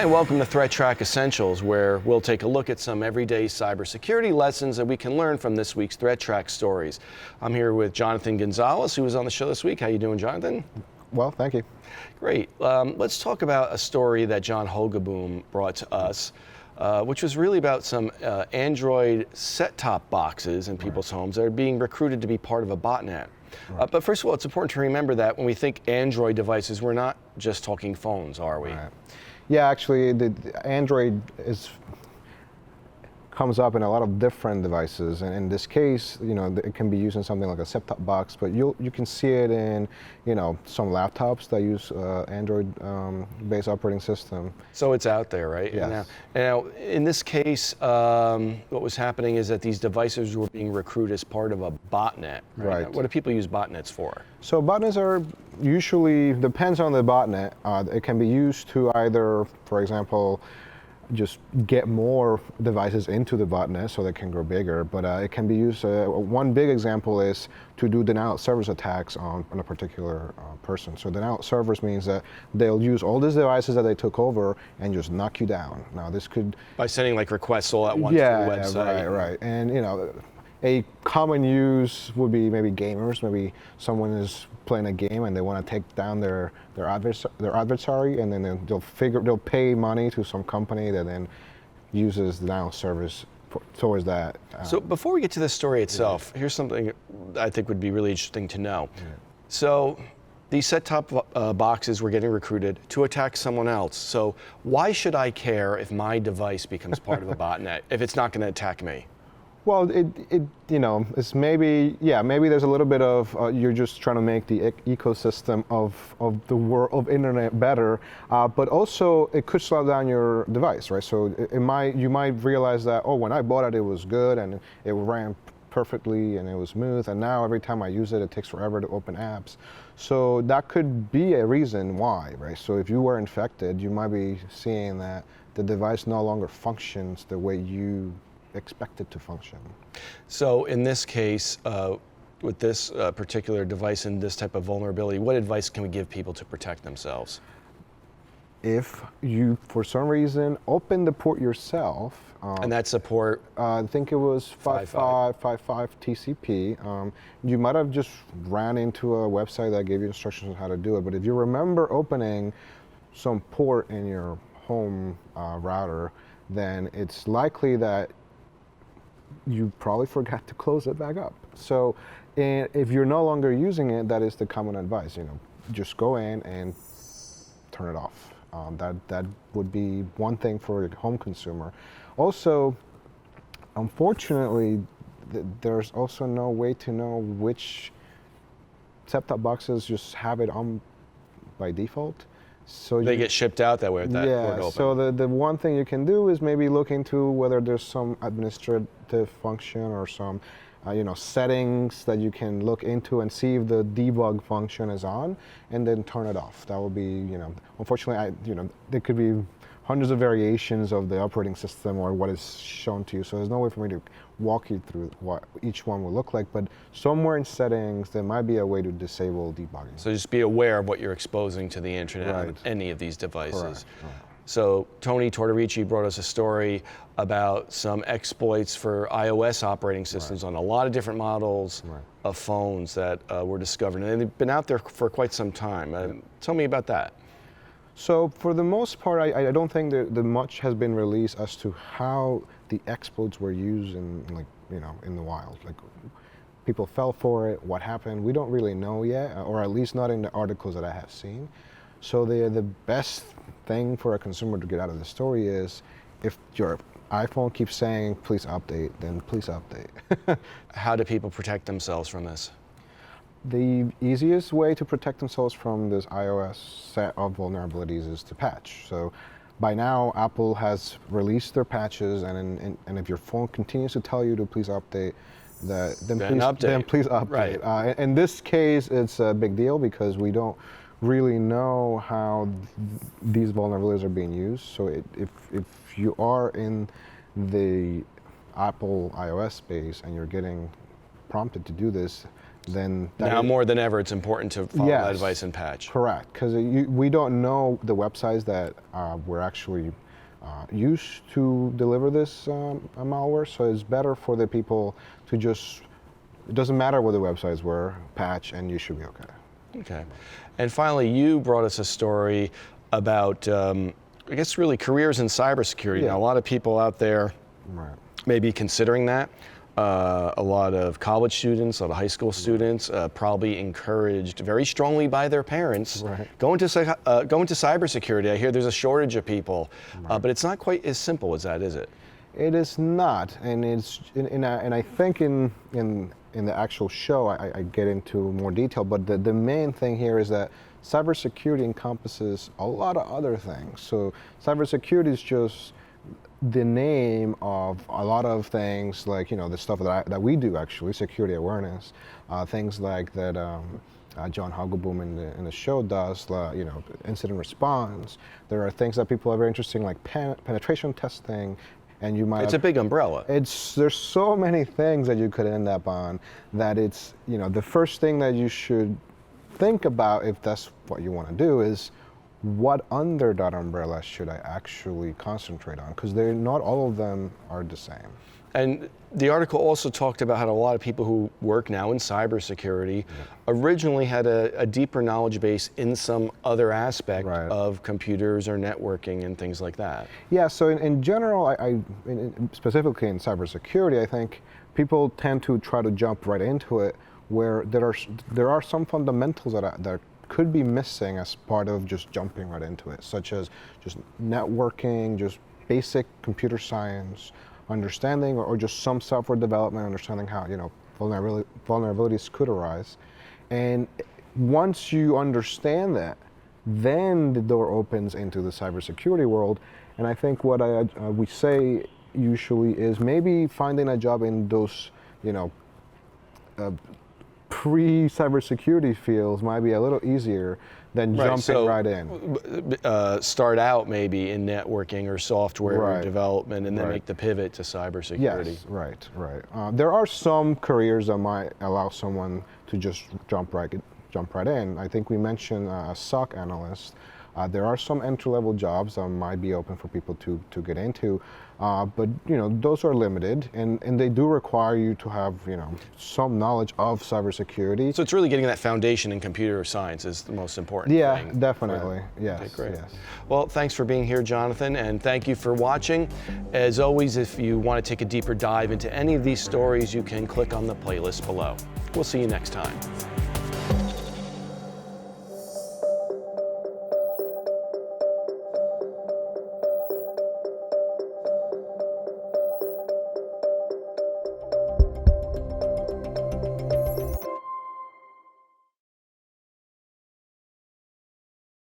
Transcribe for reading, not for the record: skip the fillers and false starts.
and welcome to ThreatTraq Essentials, where we'll take a look at some everyday cybersecurity lessons that we can learn from this week's ThreatTraq stories. I'm here with Jonathan Gonzalez, who was on the show this week. How you doing, Jonathan? Well, thank you. Great. Let's talk about a story that John Hogaboom brought to us, which was really about some Android set-top boxes in people's homes that are being recruited to be part of a botnet. But first of all, it's important to remember that when we think Android devices, we're not just talking phones, are we? Right. Yeah, actually, the Android comes up in a lot of different devices, and in this case, it can be used in something like a set-top box, but you can see it in, some laptops that use Android-based operating system. So it's out there, right? Yes. Now, in this case, what was happening is that these devices were being recruited as part of a botnet. Right? Right. What do people use botnets for? So botnets are usually, depends on the botnet, it can be used to either, for example, just get more devices into the botnet so they can grow bigger, but it can be used, one big example is to do denial of service attacks on a particular person. So denial of service means that they'll use all these devices that they took over and just knock you down. Now this could... By sending like requests all at once to the website. Yeah, right. And a common use would be maybe gamers. Maybe someone is playing a game and they want to take down their adversary, and then they'll pay money to some company that then uses denial of service towards that. So before we get to the story itself, here's something I think would be really interesting to know. Yeah. So these set-top boxes were getting recruited to attack someone else. So why should I care if my device becomes part of a botnet if it's not going to attack me? Well, it's maybe there's a little bit of you're just trying to make the ecosystem of the world of internet better, but also it could slow down your device, right? So you might realize that, oh, when I bought it was good and it ran perfectly and it was smooth, and now every time I use it, it takes forever to open apps. So that could be a reason why, right? So if you were infected, you might be seeing that the device no longer functions the way you expect it to function. So in this case, with this particular device and this type of vulnerability, what advice can we give people to protect themselves? If you, for some reason, open the port yourself, and that's a port? I think it was 5555 TCP. You might have just ran into a website that gave you instructions on how to do it, but if you remember opening some port in your home router, then it's likely that you probably forgot to close it back up. So if you're no longer using it, that is the common advice. Just go in and turn it off. That would be one thing for a home consumer. Also, unfortunately, there's also no way to know which set-top boxes just have it on by default. So they get shipped out that way with that port open. So the one thing you can do is maybe look into whether there's some administrative function or some settings that you can look into and see if the debug function is on, and then turn it off. That will be, unfortunately, there could be hundreds of variations of the operating system or what is shown to you. So there's no way for me to walk you through what each one will look like, but somewhere in settings, there might be a way to disable debugging. So just be aware of what you're exposing to the internet on any of these devices. Correct. So Tony Tortorici brought us a story about some exploits for iOS operating systems on a lot of different models of phones that were discovered, and they've been out there for quite some time. Tell me about that. So for the most part, I don't think that much has been released as to how the exploits were used in the wild. Like, people fell for it, what happened, we don't really know yet, or at least not in the articles that I have seen. So the best thing for a consumer to get out of the story is, if your iPhone keeps saying, please update, then please update. How do people protect themselves from this? The easiest way to protect themselves from this iOS set of vulnerabilities is to patch. So by now, Apple has released their patches, and if your phone continues to tell you to please update, then please update. Right. In this case, it's a big deal because we don't really know how these vulnerabilities are being used. So if you are in the Apple iOS space and you're getting prompted to do this, then now more than ever, it's important to follow that advice and patch. Correct, because we don't know the websites that were actually used to deliver this malware, so it's better for the people to just, it doesn't matter what the websites were, patch, and you should be okay. Okay. And finally, you brought us a story about, I guess, really careers in cybersecurity. Yeah. Now, a lot of people out there may be considering that. A lot of college students, a lot of high school students, probably encouraged very strongly by their parents, go into cybersecurity. I hear there's a shortage of people, but it's not quite as simple as that, is it? It is not, and I think in the actual show I get into more detail, but the main thing here is that cybersecurity encompasses a lot of other things. So cybersecurity is just the name of a lot of things, like, you know, the stuff that we do, actually, security awareness, things like that John Hogaboom in the show does, you know, incident response. There are things that people are very interested in, like penetration testing, and you might. It's a big umbrella. There's so many things that you could end up on that it's, you know, the first thing that you should think about, if that's what you want to do, is what under that umbrella should I actually concentrate on? Because not all of them are the same. And the article also talked about how a lot of people who work now in cybersecurity originally had a deeper knowledge base in some other aspect of computers or networking and things like that. Yeah, so in general, specifically in cybersecurity, I think people tend to try to jump right into it, where there are some fundamentals that could be missing as part of just jumping right into it, such as just networking, just basic computer science understanding, or just some software development, understanding how, you know, vulnerabilities could arise. And once you understand that, then the door opens into the cybersecurity world. And I think what we say usually is maybe finding a job in those, you know, pre-cybersecurity fields might be a little easier than jumping right in. Start out maybe in networking or software development, and then make the pivot to cybersecurity. Yes, right. There are some careers that might allow someone to just jump right in. I think we mentioned a SOC analyst. There are some entry-level jobs that might be open for people to get into, but, you know, those are limited, and they do require you to have, you know, some knowledge of cybersecurity. So it's really getting that foundation in computer science is the most important thing. Yeah, definitely. Yes. Okay, great. Yes. Well, thanks for being here, Jonathan, and thank you for watching. As always, if you want to take a deeper dive into any of these stories, you can click on the playlist below. We'll see you next time.